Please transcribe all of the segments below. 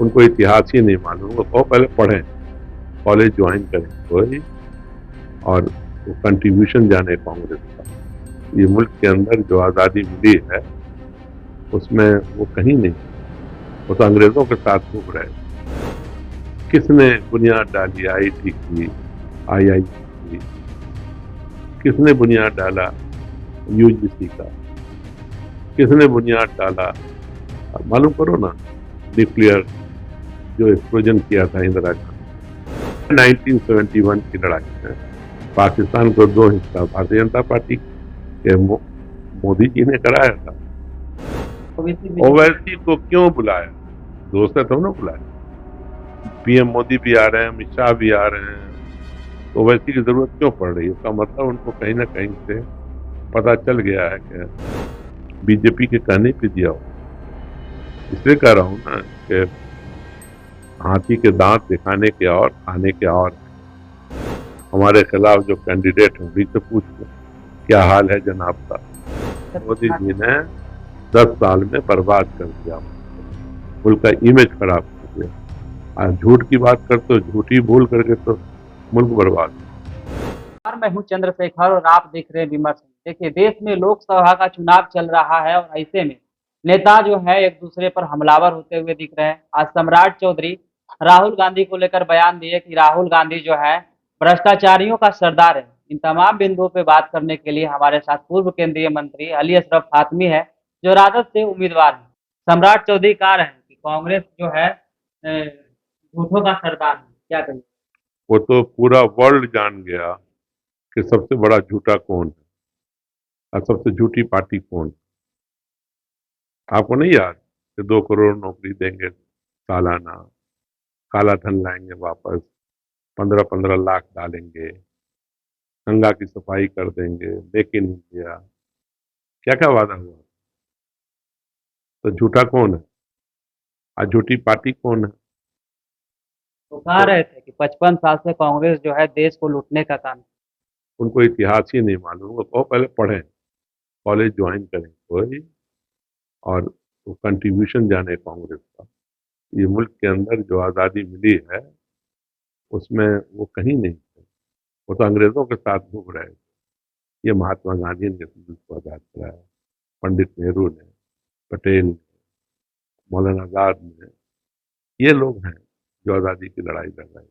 उनको इतिहास ही नहीं मालूम, वो कहो पहले पढ़ें, कॉलेज ज्वाइन करें वही, और वो कंट्रीब्यूशन जाने कांग्रेस का। ये मुल्क के अंदर जो आज़ादी मिली है उसमें वो कहीं नहीं, वो तो अंग्रेजों के साथ घूम रहे। किसने बुनियाद डाली आईटी की, आईआई की, किसने बुनियाद डाला यूजीसी का, किसने बुनियाद डाला, अब मालूम करो ना, न्यूक्लियर जो एक्सप्लोजन किया था इंदिरा गांधी 1971 की लड़ाई में पाकिस्तान को दो हिस्सा भारतीय जनता पार्टी के मोदी जी ने कराया था। ओवैसी को क्यों बुलाया? दोस्त है तो ना बुलाया। पीएम मोदी भी आ रहे हैं, अमित शाह भी आ रहे हैं, तो ओवैसी की जरूरत क्यों पड़ रही है? उसका मतलब उनको कहीं ना कहीं से पता चल गया है कि बीजेपी के कहने पे दिया हो। इसलिए कह रहा हूँ ना कि हाथी के दांत दिखाने के और खाने के और। हमारे खिलाफ जो कैंडिडेट हैं उन्हीं से पूछ लो क्या हाल है जनाब का। मोदी जी ने 10 साल में बर्बाद कर दिया, मुल्क का इमेज खराब कर दिया। आज झूठ की बात करते हो, झूठी भूल करके तो मुल्क बर्बाद। और मैं हूं चंद्रशेखर और आप देख रहे हैं विमर्श। देखिए, देश में लोकसभा का चुनाव चल रहा है और ऐसे में नेता जो है एक दूसरे पर हमलावर होते हुए दिख रहे हैं। आज सम्राट चौधरी राहुल गांधी को लेकर बयान दिए कि राहुल गांधी जो है भ्रष्टाचारियों का सरदार है। इन तमाम बिंदुओं पे बात करने के लिए हमारे साथ पूर्व केंद्रीय मंत्री अली अशरफ फातमी है, जो राजद से उम्मीदवार है। सम्राट चौधरी कह रहे हैं कि कांग्रेस जो है झूठों का सरदार है, क्या कहिए? वो तो पूरा वर्ल्ड जान गया कि सबसे बड़ा झूठा कौन है और सबसे झूठी पार्टी कौन है। आपको नहीं याद कि 2 करोड़ नौकरी देंगे सालाना, काला धन लाएंगे वापस, 15-15 लाख डालेंगे, गंगा की सफाई कर देंगे, मेक इन इंडिया, क्या क्या वादा हुआ? तो झूठा कौन है और झूठी पार्टी कौन है? वो कह तो रहे थे कि 55 साल से कांग्रेस जो है देश को लूटने का काम। उनको इतिहास ही नहीं मालूम, वो कहो पहले पढ़ें, कॉलेज ज्वाइन करें वही, और वो कंट्रीब्यूशन जाने कांग्रेस का। ये मुल्क के अंदर जो आज़ादी मिली है उसमें वो कहीं नहीं थे, वो तो अंग्रेजों के साथ घूम रहे थे। ये महात्मा गांधी ने मुल्क को आज़ाद कराया, पंडित नेहरू ने, पटेल ने, मौलाना आजाद ने, ये लोग हैं जो आज़ादी की लड़ाई लड़ रहे हैं।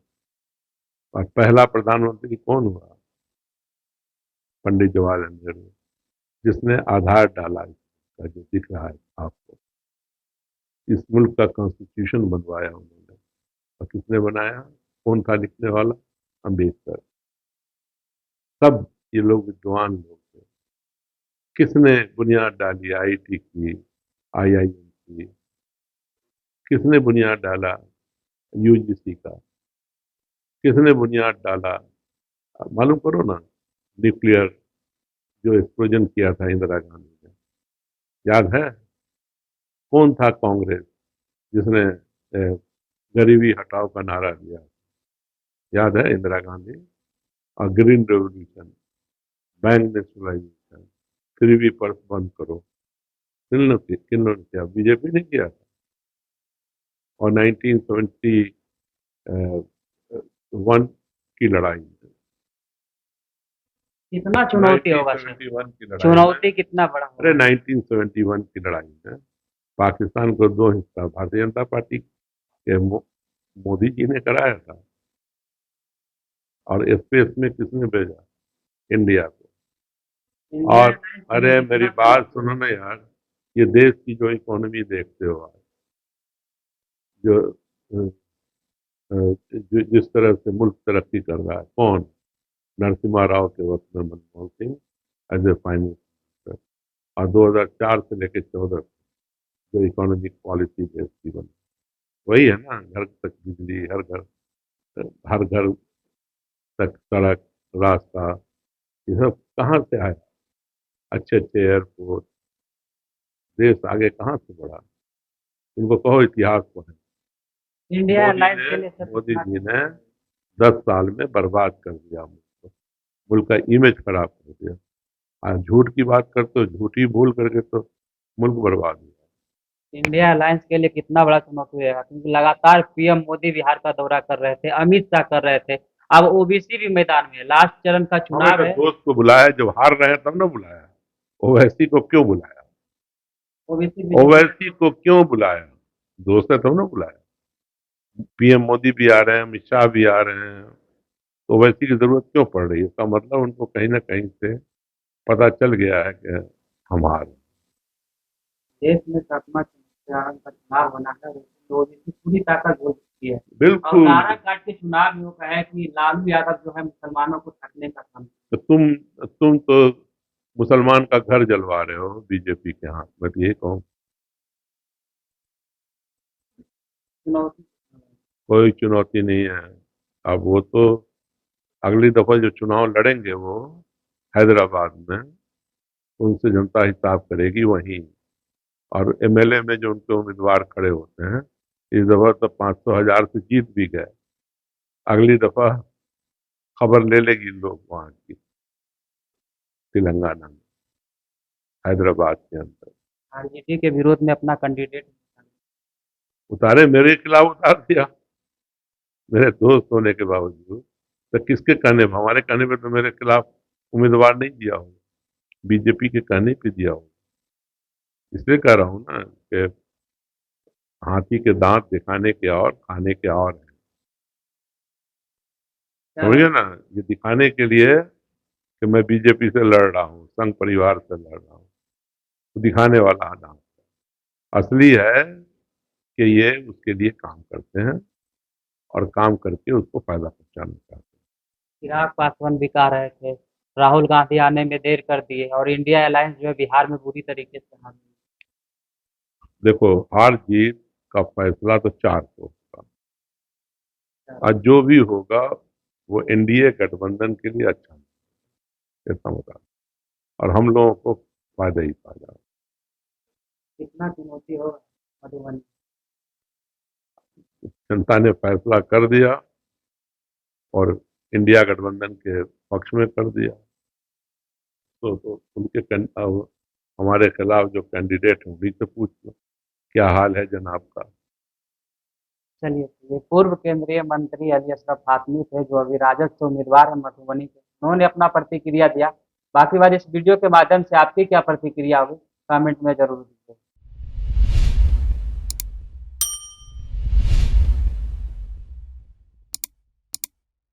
और पहला प्रधानमंत्री कौन हुआ? पंडित जवाहरलाल नेहरू, जिसने आधार डाला इसका, जो दिख रहा है आपको। इस मुल्क का कॉन्स्टिट्यूशन बनवाया उन्होंने। और किसने बनाया? कौन था लिखने वाला? अम्बेडकर। सब ये लोग विद्वान लोग थे। किसने बुनियाद डाली आईटी की, आईआईएम की, किसने बुनियाद डाला यूजीसी का, किसने बुनियाद डाला, मालूम करो ना, न्यूक्लियर जो एक्सप्लोजन किया था इंदिरा गांधी ने, याद है? कौन था कांग्रेस जिसने गरीबी हटाओ का नारा दिया? याद है? इंदिरा गांधी। और green revolution, bank nationalisation, free भी पर्स बंद करो, किन लोगों ने किया? बीजेपी ने किया था। और 1971 की लड़ाई में, कितना चुनौती होगा सर? 1971 की लड़ाई में, चुनौती कितना बड़ा अरे होगा? 1971 की लड़ाई में पाकिस्तान को दो हिस्सा भारतीय जनता पार्टी के मोदी जी ने कराया था। और स्पेस में किसने भेजा? इंडिया को। इंडिया और अलायंस में अरे मेरी कितना बात सहयोग सुनो ना यार, ये देश की जो इकोनॉमी देखते हो आज, जो जिस तरह से मुल्क तरक्की कर रहा है, कौन? नरसिम्हा राव के वक्त में Manmohan Singh as a finance minister, और 2004 से लेकर 14 जो इकोनॉमिक पॉलिसी देश की बनी, वही है ना। घर तक बिजली, हर घर तक सड़क, रास्ता, ये सब कहाँ से आया? अच्छे अच्छे एयरपोर्ट, देश आगे कहाँ से बढ़ा? इनको कहो इतिहास पढ़े। इंडिया मोदी अलायंस ने के लिए सर मोदी कितना? जी ने 10 साल में बर्बाद कर दिया मुल्क को, मुल्क का इमेज खराब कर दिया। आज झूठ की बात करते हो, झूठी भूल करके तो मुल्क बर्बाद हुआ। इंडिया अलायंस के लिए कितना बड़ा चुनौती रहेगा, क्योंकि लगातार पीएम मोदी बिहार का दौरा कर रहे थे, अमित शाह कर रहे थे, अब ओबीसी भी मैदान में है, लास्ट चरण का हमें चुनाव तो है। दोस्त को बुलाया, जब हार रहे हैं तब ना बुलाया। ओवैसी को क्यों बुलाया? ओबीसी बीजेपी ओवैसी को क्यों बुलाया? दोस्त है तब ना बुलाया। पीएम मोदी भी आ रहे हैं, अमित शाह भी आ रहे हैं, तो ओवैसी की जरूरत क्यों पड़ रही है? इसका मतलब उनको कहीं ना कहीं से पता चल गया है कि हम हार हैं। देश में सातवां चरण का चुनाव होना है, उसमें ओबीसी पूरी ताकत झोंक चुकी है। और बिल्कुल। काराकाट के चुनाव में वो कहा है कि लालू यादव जो है मुसलमानों को ठगने का काम तो तुम तो मुसलमान का घर जलवा रहे हो बीजेपी के हाथ। मैं तो यही कहूँ, चुनौती। कोई चुनौती नहीं है। अब वो तो अगली दफा जो चुनाव लड़ेंगे वो हैदराबाद में, उनसे जनता हिसाब करेगी वहीं। और एमएलए में जो उनके उम्मीदवार खड़े होते हैं, इस दफा तो 500,000 से जीत भी गए। अगली दफा खबर ले लेगी लोग वहां की, तेलंगाना में, हैदराबाद के अंदर। आरजेडी के विरोध में अपना कैंडिडेट। उतारे, मेरे खिलाफ उतार दिया, मेरे दोस्त होने के बावजूद। तो किसके कहने पर? हमारे कहने पे तो मेरे खिलाफ उम्मीदवार नहीं दिया होगा, बीजेपी के कहने पे दिया होगा। इसलिए कह रहा हूँ ना कि हाथी के दांत दिखाने के और खाने के और हैं। समझिए ना, ये दिखाने के लिए कि मैं बीजेपी से लड़ रहा हूँ, संघ परिवार से लड़ रहा हूँ, तो दिखाने वाला दांत। असली है कि ये उसके लिए काम करते हैं और काम करके उसको फायदा पहुंचाना चाहते हैं। चिराग पासवान भी कह रहे थे राहुल गांधी आने में देर कर दिए, और इंडिया अलायंस जो है बिहार में बुरी तरीके से हार गई। देखो, हार जीत का फैसला तो 4 को होगा, और जो भी होगा वो एनडीए गठबंधन के लिए अच्छा है, ऐसा होगा, और हम लोगों को फायदा ही फायदा। कितना चुनौती होगा मधुबनी। जनता ने फैसला कर दिया और इंडिया गठबंधन के पक्ष में कर दिया। तो उनके अब हमारे खिलाफ जो कैंडिडेट हैं उन्हीं से पूछ लो क्या हाल है जनाब का। चलिए, ये पूर्व केंद्रीय मंत्री अली अशरफ फातमी थे, जो अभी राजद से उम्मीदवार है मधुबनी के। उन्होंने अपना प्रतिक्रिया दिया। बाकी बात इस वीडियो के माध्यम से आपकी क्या प्रतिक्रिया होगी, कमेंट में जरूर दीजिए।